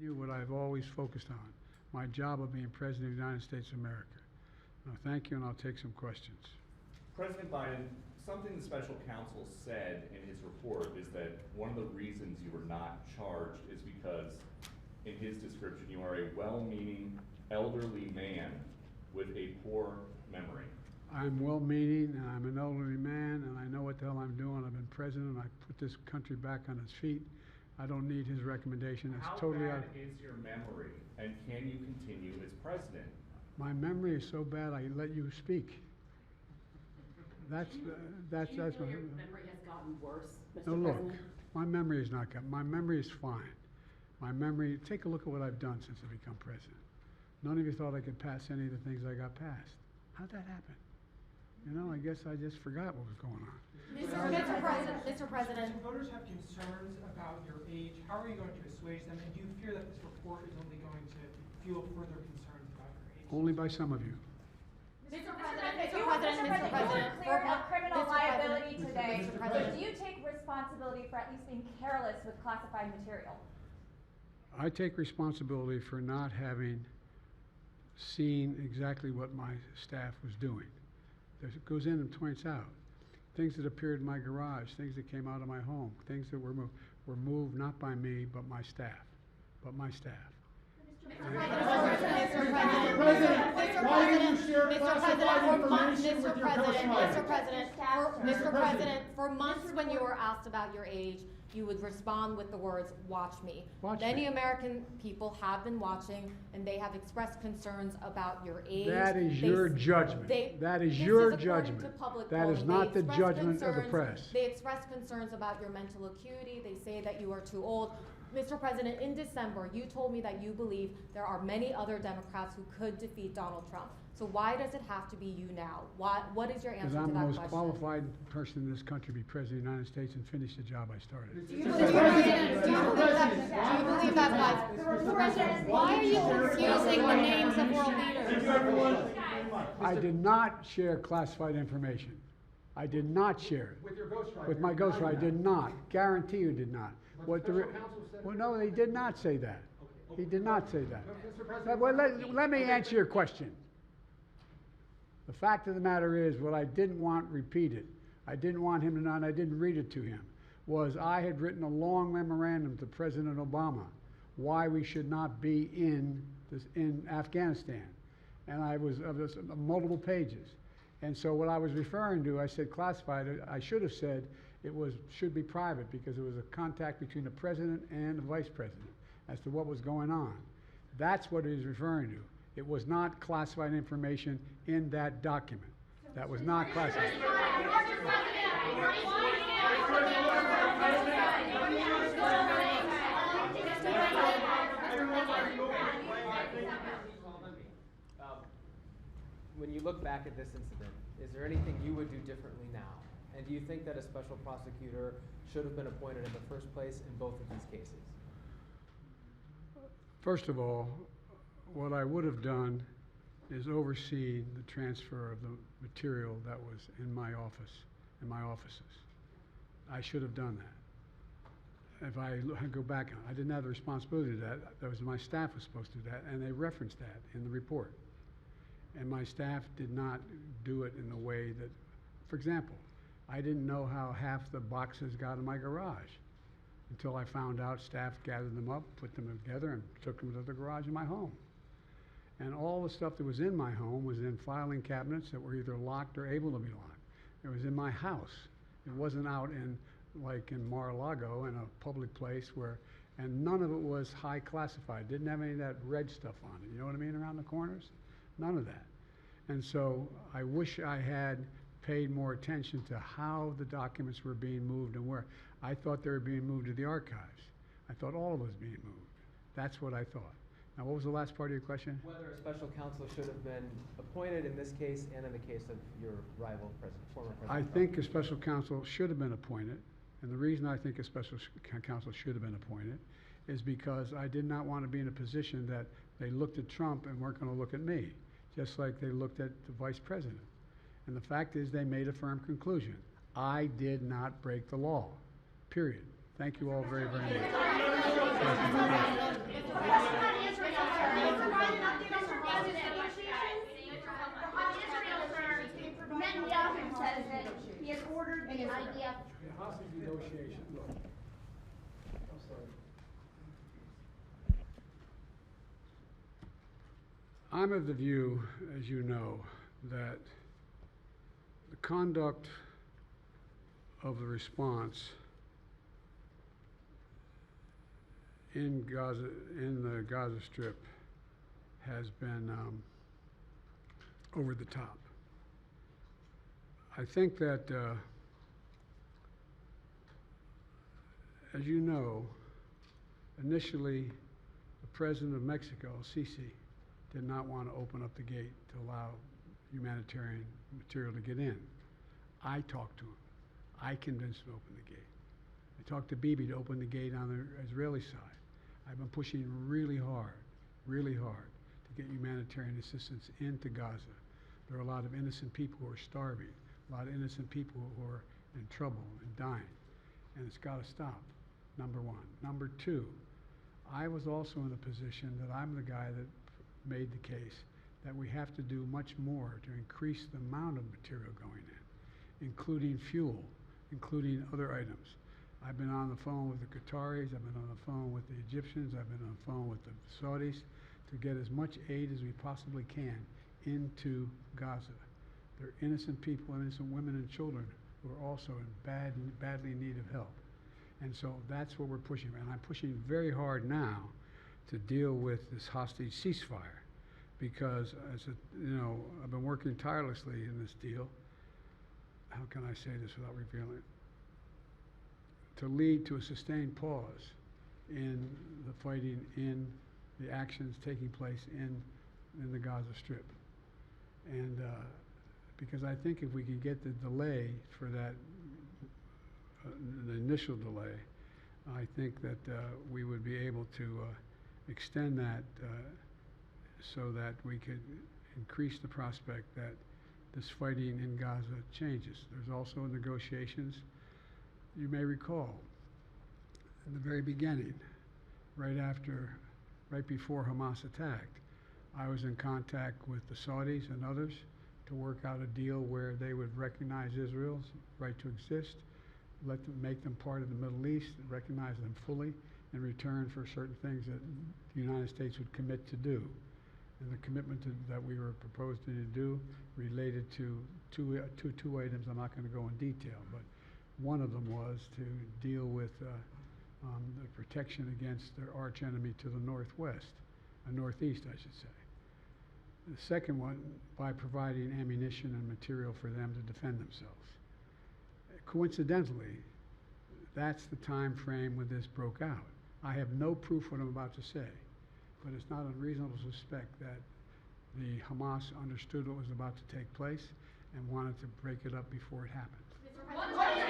What I've always focused on, my job of being President of the United States of America. Thank you, and I'll take some questions. President Biden, something the special counsel said in his report is that one of the reasons you were not charged is because, in his description, you are a well-meaning elderly man with a poor memory. I'm well-meaning, and I'm an elderly man, and I know what the hell I'm doing. I've been president, and I put this country back on its feet. I don't need his recommendation. It's totally How bad is your memory, and can you continue as president? My memory is so bad, I let you speak. That's Do you my feel your memory has gotten worse, Mr. No, look, President? my memory is not good. My memory is fine. My memory, take a look at what I've done since I become president. None of you thought I could pass any of the things I got passed. How'd that happen? You know, I guess I just forgot what was going on. Mr. President. If voters have concerns about your age, how are you going to assuage them? And do you fear that this report is only going to fuel further concerns about your age? Only by some of you. Mr. President, you were cleared of criminal liability today. Do you take responsibility for at least being careless with classified material? I take responsibility for not having seen exactly what my staff was doing. It goes in and points out things that appeared in my garage, things that came out of my home, things that were moved not by me but my staff. Mr. President, for months when you were asked about your age, you would respond with the words, "Watch me." Many American people have been watching, and they have expressed concerns about your age. That is your judgment. That is your judgment. That is not the judgment of the press. They express concerns about your mental acuity. They say that you are too old. Mr. President, in December, you told me that you believe there are many other Democrats who could defeat Donald Trump. So why does it have to be you now? What is your answer to that question? Because I'm the most qualified person in this country to be President of the United States and finish the job I started. Do you believe that, Mr. President, why are you confusing the names of world leaders? I did not share classified information. I did not share it. With your ghostwriter? With my ghostwriter, I did not. Guarantee you did not. What the special counsel said? Well, no, he did not say that. He did not say that. Mr. President, Well, let me answer your question. The fact of the matter is, what I didn't want repeated, I didn't want him to know, and I didn't read it to him, was I had written a long memorandum to President Obama why we should not be in Afghanistan. And I was multiple pages. And so what I was referring to, I said classified. I should have said should be private, because it was a contact between the president and the vice president as to what was going on. That's what he was referring to. It was not classified information in that document. That was not classified. When you look back at this incident, is there anything you would do differently now? And do you think that a special prosecutor should have been appointed in the first place in both of these cases? First of all, what I would have done is oversee the transfer of the material that was in my office, in my offices. I should have done that. If I go back, I didn't have the responsibility to do that. That was my staff was supposed to do that, and they referenced that in the report. And my staff did not do it in the way that, for example, I didn't know how half the boxes got in my garage until I found out staff gathered them up, put them together, and took them to the garage in my home. And all the stuff that was in my home was in filing cabinets that were either locked or able to be locked. It was in my house. It wasn't out like in Mar-a-Lago in a public place and none of it was high classified. Didn't have any of that red stuff on it. You know what I mean, around the corners? None of that. And so I wish I had paid more attention to how the documents were being moved and where. I thought they were being moved to the archives. I thought all of it was being moved. That's what I thought. Now, what was the last part of your question? Whether a special counsel should have been appointed in this case and in the case of your rival, former president. I think a special counsel should have been appointed. And the reason I think a special counsel should have been appointed is because I did not want to be in a position that they looked at Trump and weren't going to look at me, just like they looked at the vice president. And the fact is, they made a firm conclusion. I did not break the law, period. Thank you all very, very much. ordered the IDF. The hostage negotiation, look. I'm sorry. I'm of the view, as you know, that the conduct of the response in Gaza, in the Gaza Strip, has been over the top. I think that, as you know, initially the President of Mexico, Sisi, did not want to open up the gate to allow humanitarian material to get in. I talked to him. I convinced him to open the gate. I talked to Bibi to open the gate on the Israeli side. I've been pushing really hard to get humanitarian assistance into Gaza. There are a lot of innocent people who are starving, a lot of innocent people who are in trouble and dying, and it's got to stop, number one. Number two, I was also in a position that I'm the guy that made the case that we have to do much more to increase the amount of material going in, including fuel, including other items. I've been on the phone with the Qataris, I've been on the phone with the Egyptians, I've been on the phone with the Saudis to get as much aid as we possibly can into Gaza. There are innocent people, innocent women and children who are also in badly in need of help. And so that's what we're pushing. And I'm pushing very hard now to deal with this hostage ceasefire because, I've been working tirelessly in this deal. How can I say this without revealing it? To lead to a sustained pause in the fighting, in the actions taking place in the Gaza Strip. And because I think if we could get the delay for that, the initial delay, I think that we would be able to extend that so that we could increase the prospect that this fighting in Gaza changes. There's also negotiations. You may recall, in the very beginning, right before Hamas attacked, I was in contact with the Saudis and others to work out a deal where they would recognize Israel's right to exist, make them part of the Middle East, recognize them fully in return for certain things that the United States would commit to do. And the commitment that we were proposing to do related to two items. I'm not going to go in detail, but one of them was to deal with the protection against their arch enemy to the northwest, northeast, I should say. The second one, by providing ammunition and material for them to defend themselves. Coincidentally, that's the time frame when this broke out. I have no proof what I'm about to say, but it's not unreasonable to suspect that the Hamas understood what was about to take place and wanted to break it up before it happened. Mr. President,